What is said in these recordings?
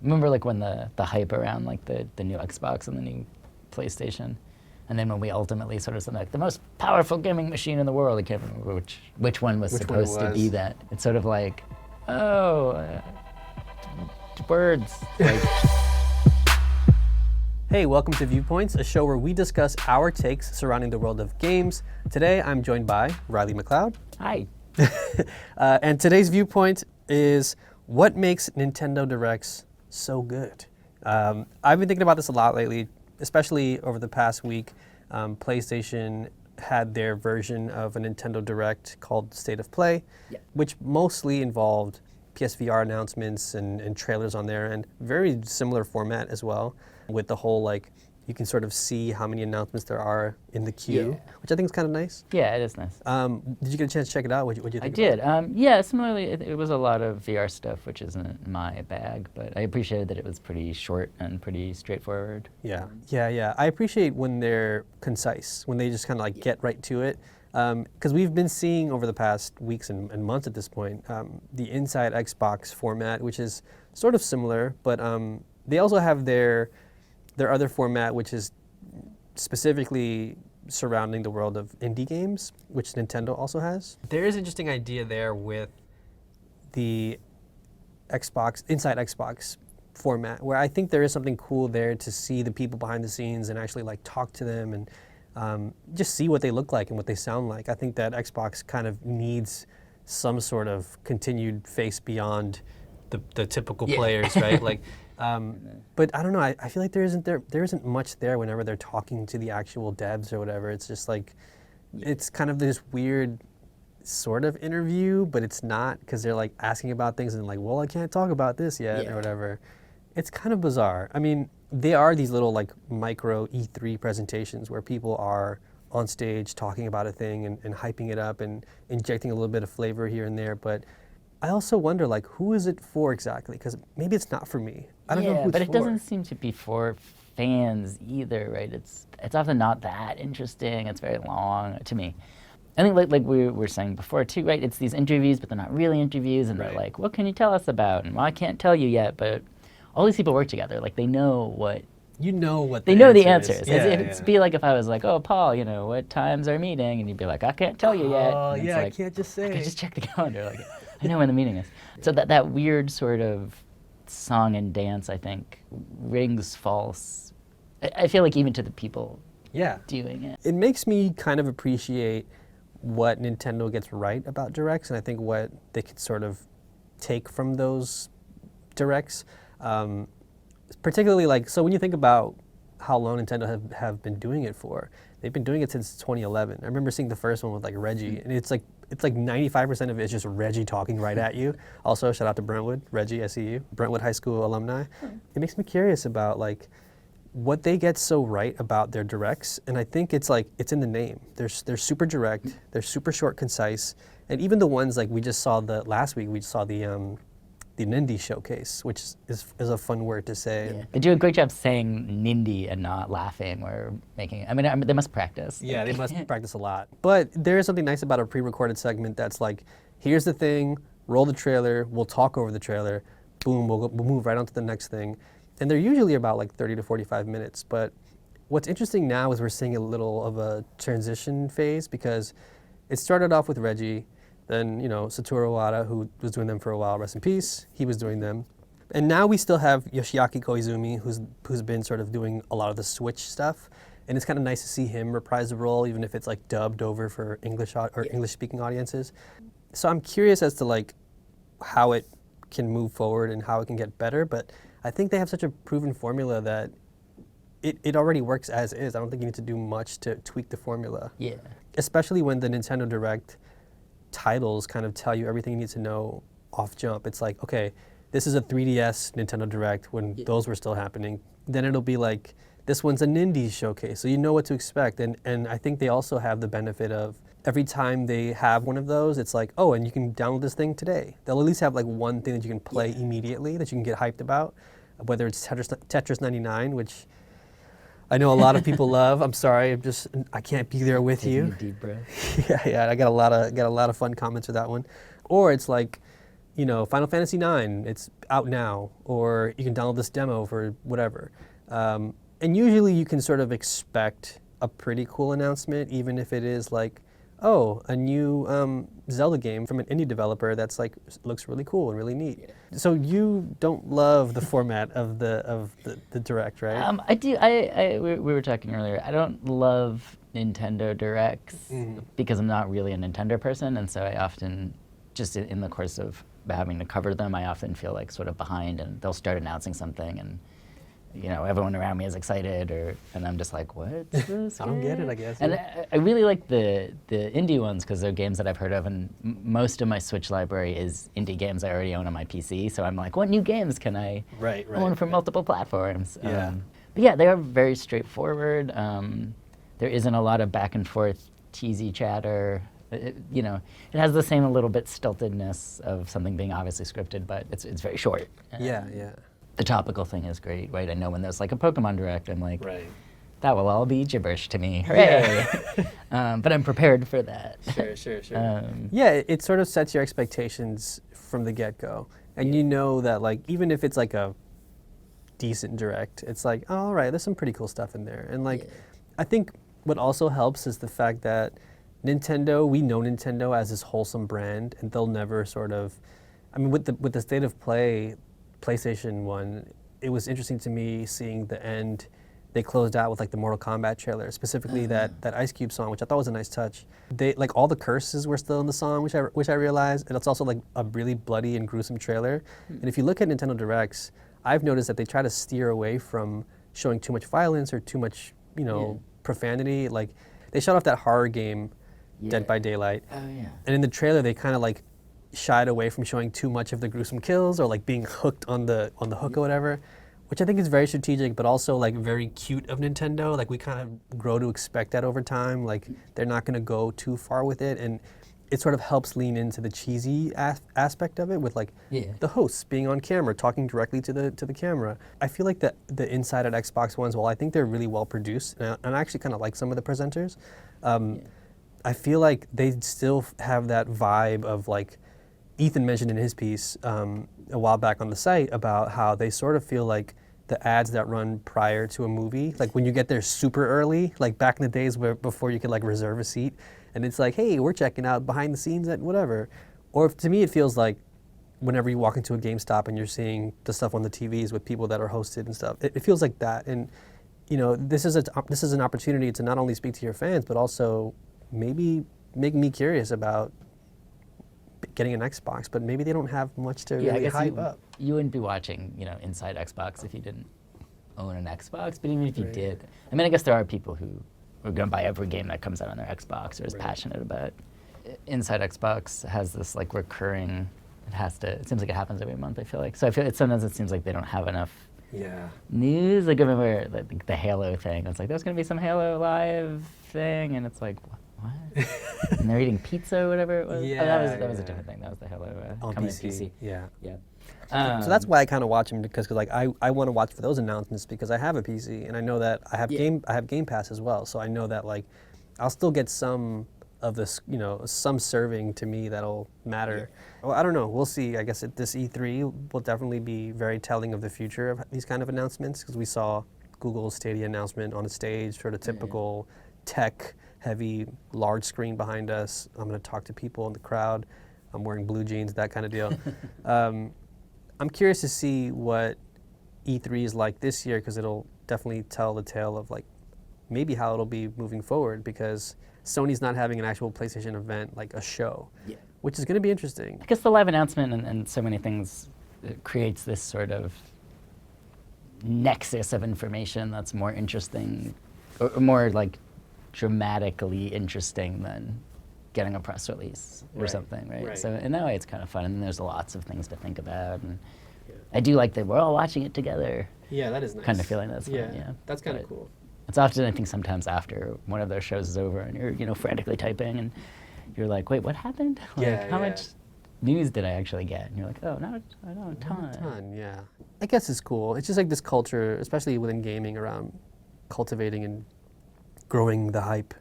Remember like when the hype around like the new Xbox and the new PlayStation, and then when we ultimately sort of said like the most powerful gaming machine in the world, I can't remember which one was supposed to be that. It's sort of like, words. Like. Hey, welcome to Viewpoints, a show where we discuss our takes surrounding the world of games. Today, I'm joined by Riley McLeod. Hi. And today's viewpoint is what makes Nintendo Directs so good. I've been thinking about this a lot lately, especially over the past week. PlayStation had their version of a Nintendo Direct called State of Play, which mostly involved PSVR announcements and trailers on there, and very similar format as well, with the whole like you can sort of see how many announcements there are in the queue, which I think is kind of nice. Yeah, it is nice. Did you get a chance to check it out? What did you think? I did. Yeah, similarly, it was a lot of VR stuff, which isn't my bag, but I appreciated that it was pretty short and pretty straightforward. Yeah. I appreciate when they're concise, when they just kind of like get right to it. Because we've been seeing over the past weeks and months at this point, the Inside Xbox format, which is sort of similar, but they also have their other format, which is specifically surrounding the world of indie games, which Nintendo also has. There is an interesting idea there with the Inside Xbox format, where I think there is something cool there to see the people behind the scenes and actually like talk to them and just see what they look like and what they sound like. I think that Xbox kind of needs some sort of continued face beyond the typical players, right? Like, but I don't know. I feel like there isn't much there whenever they're talking to the actual devs or whatever. It's just like it's kind of this weird sort of interview, but it's not, because they're like asking about things and like, well, I can't talk about this yet or whatever. It's kind of bizarre. I mean, they are these little like micro E3 presentations where people are on stage talking about a thing and hyping it up and injecting a little bit of flavor here and there, but I also wonder, like, who is it for exactly? Because maybe it's not for me. I don't know who it's but it for. doesn't seem to be for fans either, right? It's often not that interesting. It's very long to me. I think like we were saying before too, right? It's these interviews, but they're not really interviews, and they're like, what can you tell us about? And well, I can't tell you yet, but all these people work together. Like, they know what... You know what they know the answer answers. is. It'd be like if I was like, oh, Paul, what time's our meeting? And you'd be like, I can't tell you yet. Oh, and yeah, like, I can't just say. I can just check the calendar. Like, I know when the meeting is. So that weird sort of song and dance, I think, rings false. I feel like even to the people doing it. It makes me kind of appreciate what Nintendo gets right about Directs, and I think what they could sort of take from those Directs. Particularly like, so when you think about how long Nintendo have been doing it for, they've been doing it since 2011. I remember seeing the first one with like Reggie, and it's like 95% of it is just Reggie talking right at you. Also, shout out to Brentwood, Reggie, I see you, Brentwood High School alumni. It makes me curious about like what they get so right about their Directs, and I think it's like, it's in the name. They're super direct, they're super short, concise, and even the ones like we just saw last week, we saw the Nindy showcase, which is a fun word to say. Yeah. They do a great job saying Nindy and not laughing or making it. I mean, they must practice. Yeah, they must practice a lot. But there is something nice about a pre-recorded segment that's like, here's the thing, roll the trailer, we'll talk over the trailer, boom, we'll move right on to the next thing. And they're usually about like 30 to 45 minutes. But what's interesting now is we're seeing a little of a transition phase, because it started off with Reggie. Then, Satoru Iwata, who was doing them for a while, rest in peace, he was doing them. And now we still have Yoshiaki Koizumi, who's been sort of doing a lot of the Switch stuff. And it's kind of nice to see him reprise the role, even if it's like dubbed over for English-speaking audiences. So I'm curious as to like how it can move forward and how it can get better. But I think they have such a proven formula that it already works as is. I don't think you need to do much to tweak the formula. Yeah. Especially when the Nintendo Direct titles kind of tell you everything you need to know off jump. It's like, okay, this is a 3DS Nintendo Direct when those were still happening. Then it'll be like, this one's a Nindy showcase, so you know what to expect. And I think they also have the benefit of every time they have one of those, it's like, oh, and you can download this thing today. They'll at least have like one thing that you can play immediately that you can get hyped about, whether it's Tetris 99, which I know a lot of people love. I'm sorry, I can't be there with you. Taking a deep breath. Yeah, I got a lot of fun comments for that one. Or it's like, Final Fantasy IX, it's out now, or you can download this demo for whatever. And usually you can sort of expect a pretty cool announcement, even if it is like, oh, a new Zelda game from an indie developer that's like looks really cool and really neat. Yeah. So you don't love the format of the Direct, right? I do. We were talking earlier. I don't love Nintendo Directs because I'm not really a Nintendo person, and so I often, just in the course of having to cover them, I often feel like sort of behind, and they'll start announcing something, and everyone around me is excited, and I'm just like, what's this? I don't get it, I guess. And I really like the indie ones because they're games that I've heard of, and most of my Switch library is indie games I already own on my PC. So I'm like, what new games can I own from multiple platforms? Yeah. But yeah, they are very straightforward. There isn't a lot of back and forth cheesy chatter. It has the same a little bit stiltedness of something being obviously scripted, but it's very short. Yeah. The topical thing is great, right? I know when there's like a Pokemon Direct, I'm like, that will all be gibberish to me. Hooray! Yeah. But I'm prepared for that. Sure. Yeah, it sort of sets your expectations from the get-go. And you know that like, even if it's like a decent Direct, it's like, oh, all right, there's some pretty cool stuff in there. And like, I think what also helps is the fact that we know Nintendo as this wholesome brand, and they'll never sort of, with the State of Play PlayStation 1, it was interesting to me seeing the end. They closed out with like the Mortal Kombat trailer, specifically that Ice Cube song, which I thought was a nice touch. They like all the curses were still in the song, which I realized, and it's also like a really bloody and gruesome trailer. And if you look at Nintendo Directs, I've noticed that they try to steer away from showing too much violence or too much, profanity. Like they shot off that horror game, Dead by Daylight. Oh yeah. And in the trailer, they kind of like shied away from showing too much of the gruesome kills or like being hooked on the hook or whatever, which I think is very strategic, but also like very cute of Nintendo. Like we kind of grow to expect that over time. Like they're not going to go too far with it, and it sort of helps lean into the cheesy aspect of it with like the hosts being on camera, talking directly to the camera. I feel like the Inside at Xbox ones, while I think they're really well produced, and I actually kind of like some of the presenters, I feel like they still have that vibe of like, Ethan mentioned in his piece a while back on the site about how they sort of feel like the ads that run prior to a movie, like when you get there super early, like back in the days before you could like reserve a seat, and it's like, hey, we're checking out behind the scenes at whatever. Or to me, it feels like whenever you walk into a GameStop and you're seeing the stuff on the TVs with people that are hosted and stuff, it feels like that. And this is an opportunity to not only speak to your fans, but also maybe make me curious about getting an Xbox, but maybe they don't have much to really hype up. You wouldn't be watching, Inside Xbox if you didn't own an Xbox, but even if you did, I guess there are people who are going to buy every game that comes out on their Xbox or is passionate about it. Inside Xbox has this like recurring, it seems like it happens every month, I feel like. So I feel sometimes it seems like they don't have enough news. Like I remember like the Halo thing. It's like, there's going to be some Halo Live thing, and it's like, what? And they're eating pizza or whatever it was. That was a different thing. That was the Halo coming to PC. Yeah. So that's why I kind of watch them because like I want to watch for those announcements because I have a PC and I know that I have Game Pass as well. So I know that like I'll still get some of this, some serving to me that'll matter. Well, I don't know. We'll see. I guess this E3 will definitely be very telling of the future of these kind of announcements because we saw Google's Stadia announcement on a stage, sort of typical tech heavy, large screen behind us. I'm going to talk to people in the crowd. I'm wearing blue jeans, that kind of deal. I'm curious to see what E3 is like this year because it'll definitely tell the tale of like maybe how it'll be moving forward because Sony's not having an actual PlayStation event like a show, which is going to be interesting. I guess the live announcement and so many things creates this sort of nexus of information that's more interesting or more like dramatically interesting than getting a press release or something, right? So in that way, it's kind of fun, and there's lots of things to think about. And I do like that we're all watching it together. Yeah, that is nice. Kind of feeling that's fun, that's kind of cool. It's often, I think, sometimes after one of those shows is over, and you're frantically typing, and you're like, wait, what happened? Like, how much news did I actually get? And you're like, oh, not a ton. Yeah. I guess it's cool. It's just like this culture, especially within gaming, around cultivating and growing the hype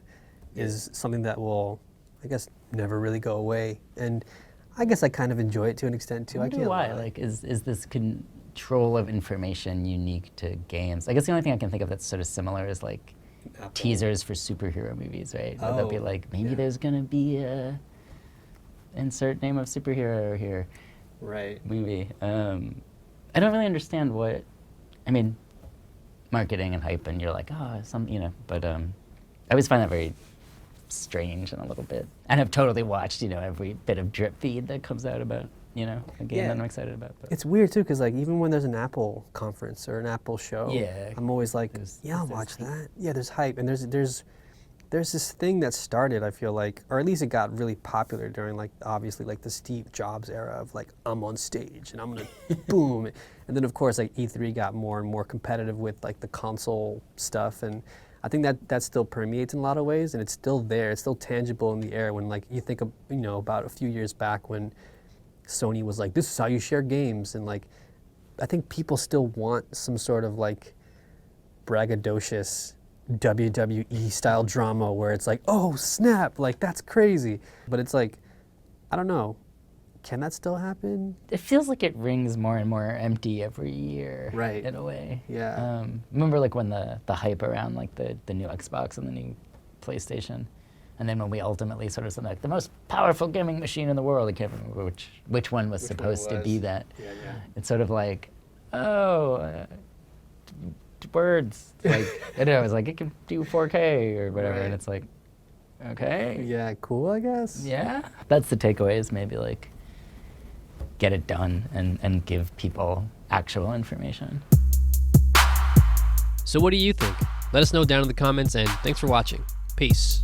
is something that will, I guess, never really go away. And I guess I kind of enjoy it to an extent too. I I wonder can't why. lie. Like, is this control of information unique to games? I guess the only thing I can think of that's sort of similar is like Apple. teasers for superhero movies, right? Where they'll be Oh, like, maybe yeah. there's gonna be a insert name of superhero here Right. movie. I don't really understand what, I mean, marketing and hype, and you're like, oh, but I always find that very strange and a little bit. And I've totally watched, every bit of drip feed that comes out about, a game Yeah. that I'm excited about. But It's weird too, because like even when there's an Apple conference or an Apple show, Yeah. I'm always like, There's yeah, I'll hype. watch that. Yeah, there's hype, and there's this thing that started, I feel like, or at least it got really popular during like obviously like the Steve Jobs era of like I'm on stage and I'm gonna boom, and then of course like E3 got more and more competitive with like the console stuff, and I think that still permeates in a lot of ways, and it's still there, it's still tangible in the air when like you think of about a few years back when Sony was like, this is how you share games, and like I think people still want some sort of like braggadocious WWE style drama where it's like, oh snap, like that's crazy. But it's like, I don't know, can that still happen? it feels like it rings more and more empty every year, Right. in a way. Yeah. Remember like when the hype around like the new Xbox and the new PlayStation, and then when we ultimately sort of said like the most powerful gaming machine in the world, I can't remember which one was supposed to be that. Yeah. It's sort of like, words. Like, I don't know, it was like, it can do 4K or whatever, Right. and it's like, okay. Yeah, cool, I guess. Yeah. That's the takeaway, is maybe like, get it done and give people actual information. So what do you think? Let us know down in the comments, and thanks for watching. Peace.